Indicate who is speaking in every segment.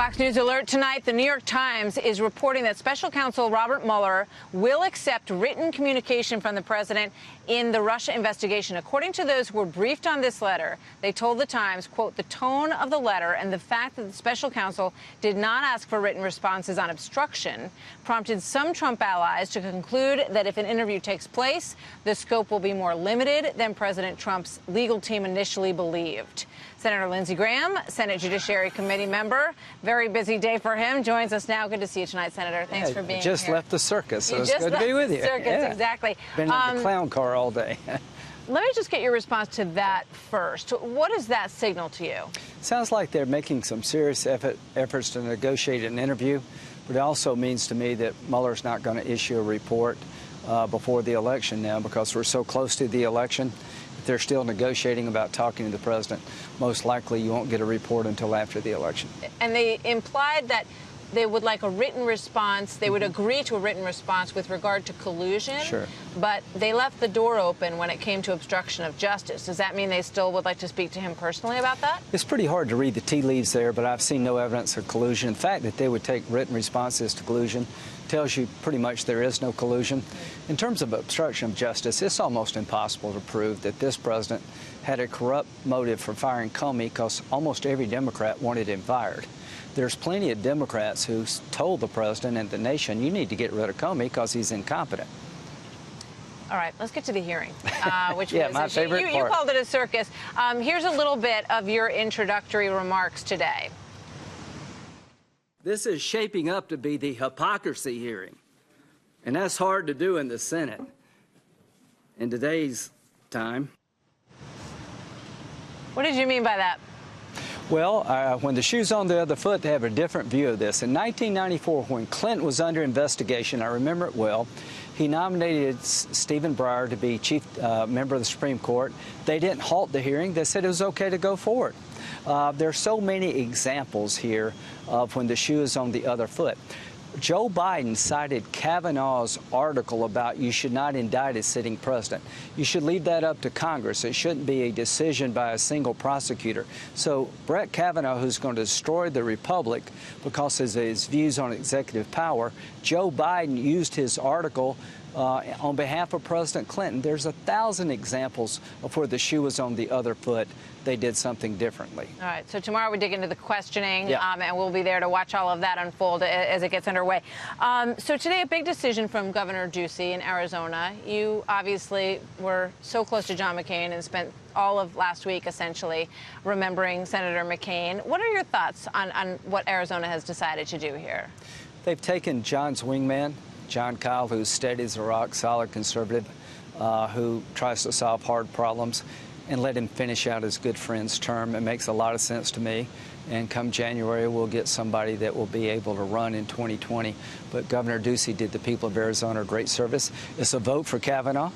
Speaker 1: Fox News alert tonight. The New York Times is reporting that special counsel Robert Mueller will accept written communication from the president in the Russia investigation. According to those who were briefed on this letter, they told the Times, quote, the tone of the letter and the fact that the special counsel did not ask for written responses on obstruction prompted some Trump allies to conclude that if an interview takes place, the scope will be more limited than President Trump's legal team initially believed. Senator Lindsey Graham, Senate Judiciary Committee member, very busy day for him, joins us now. Good to see you tonight, Senator. Thanks for being here.
Speaker 2: Just left the circus, so it's good to be with you.
Speaker 1: Circus, exactly.
Speaker 2: Been in the clown car all day.
Speaker 1: Let me just get your response to that first. What does that signal to you?
Speaker 2: Sounds like they're making some serious efforts to negotiate an interview, but it also means to me that Mueller's not going to issue a report before the election now because we're so close to the election. If they're still negotiating about talking to the president, most likely you won't get a report until after the election.
Speaker 1: And they implied that they would like a written response. They would agree to a written response with regard to collusion.
Speaker 2: Sure.
Speaker 1: But they left the door open when it came to obstruction of justice. Does that mean they still would like to speak to him personally about that?
Speaker 2: It's pretty hard to read the tea leaves there, but I've seen no evidence of collusion. The fact that they would take written responses to collusion tells you pretty much there is no collusion. In terms of obstruction of justice, it's almost impossible to prove that this president had a corrupt motive for firing Comey because almost every Democrat wanted him fired. There's plenty of Democrats who told the president and the nation, you need to get rid of Comey because he's incompetent.
Speaker 1: All right, let's get to the hearing, which
Speaker 2: yeah,
Speaker 1: was
Speaker 2: my favorite part.
Speaker 1: You called it a circus. Here's a little bit of your introductory remarks today.
Speaker 3: This is shaping up to be the hypocrisy hearing, and that's hard to do in the Senate in today's time.
Speaker 1: What did you mean by that?
Speaker 2: Well, when the shoe's on the other foot, they have a different view of this. In 1994, when Clinton was under investigation, I remember it well, he nominated Stephen Breyer to be chief member of the Supreme Court. They didn't halt the hearing. They said it was okay to go forward. There are so many examples here of when the shoe is on the other foot. Joe Biden cited Kavanaugh's article about you should not indict a sitting president. You should leave that up to Congress. It shouldn't be a decision by a single prosecutor. So Brett Kavanaugh, who's going to destroy the republic because of his views on executive power, Joe Biden used his article on behalf of President Clinton. There's 1,000 examples of where the shoe was on the other foot. They did something differently.
Speaker 1: All right. So tomorrow we dig into the questioning, and we'll be there to watch all of that unfold as it gets underway. So today, a big decision from Governor Ducey in Arizona. You obviously were so close to John McCain and spent all of last week essentially remembering Senator McCain. What are your thoughts on what Arizona has decided to do here?
Speaker 2: They've taken John's wingman, John Kyle, who's steady as a rock, solid conservative, who tries to solve hard problems, and let him finish out his good friend's term. It makes a lot of sense to me. And come January, we'll get somebody that will be able to run in 2020. But Governor Ducey did the people of Arizona a great service. It's a vote for Kavanaugh.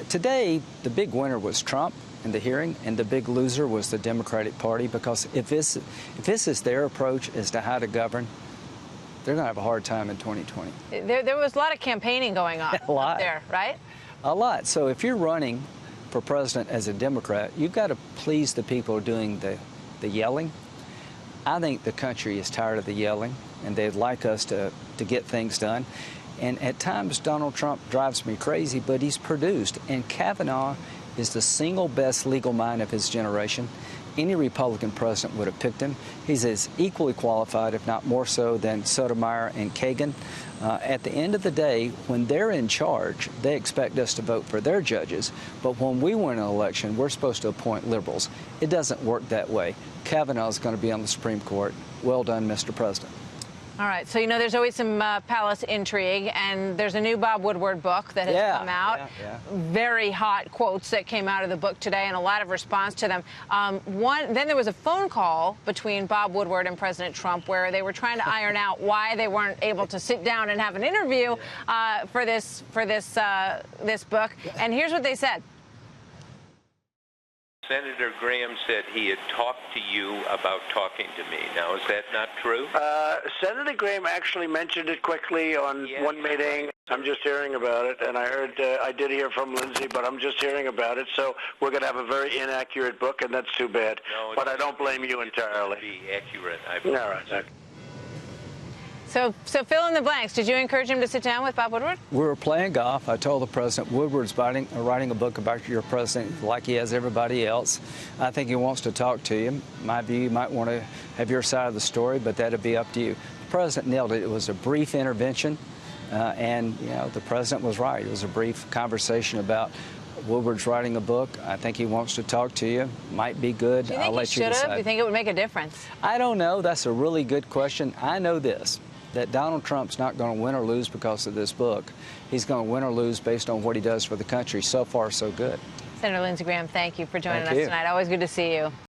Speaker 2: Today, the big winner was Trump in the hearing, and the big loser was the Democratic Party, because if this is their approach as to how to govern, they're going to have a hard time in 2020.
Speaker 1: There was a lot of campaigning going on up there, right?
Speaker 2: A lot. So if you're running for president as a Democrat, you've got to please the people doing the yelling. I think the country is tired of the yelling, and they'd like us to get things done. And at times, Donald Trump drives me crazy, but he's produced. And Kavanaugh is the single best legal mind of his generation. Any Republican president would have picked him. He's as equally qualified, if not more so, than Sotomayor and Kagan. At the end of the day, when they're in charge, they expect us to vote for their judges. But when we win an election, we're supposed to appoint liberals. It doesn't work that way. Kavanaugh is going to be on the Supreme Court. Well done, Mr. President.
Speaker 1: All right. So, you know, there's always some palace intrigue, and there's a new Bob Woodward book that has come out. Very hot quotes that came out of the book today, and a lot of response to them. Then there was a phone call between Bob Woodward and President Trump where they were trying to iron out why they weren't able to sit down and have an interview for this book. And here's what they said.
Speaker 4: Senator Graham said he had talked to you about talking to me. Now, is that not true?
Speaker 5: Senator Graham actually mentioned it quickly on one meeting. I'm just hearing about it, and I did hear from Lindsey, but I'm just hearing about it. So we're going to have a very inaccurate book, and that's too bad.
Speaker 4: No,
Speaker 5: but I don't blame you entirely.
Speaker 4: Be accurate.
Speaker 5: All right.
Speaker 1: So fill in the blanks. Did you encourage him to sit down with Bob Woodward?
Speaker 2: We were playing golf. I told the president Woodward's writing a book about your president like he has everybody else. I think he wants to talk to you. My view, you might want to have your side of the story, but that'd be up to you. The president nailed it. It was a brief intervention, and the president was right. It was a brief conversation about Woodward's writing a book. I think he wants to talk to you. Might be good.
Speaker 1: Do you think
Speaker 2: I'll let you decide.
Speaker 1: Do you think it would make a difference?
Speaker 2: I don't know. That's a really good question. I know this, that Donald Trump's not going to win or lose because of this book. He's going to win or lose based on what he does for the country. So far, so good.
Speaker 1: Senator Lindsey Graham, thank you for joining us
Speaker 2: Thank you.
Speaker 1: tonight. Always good to see you.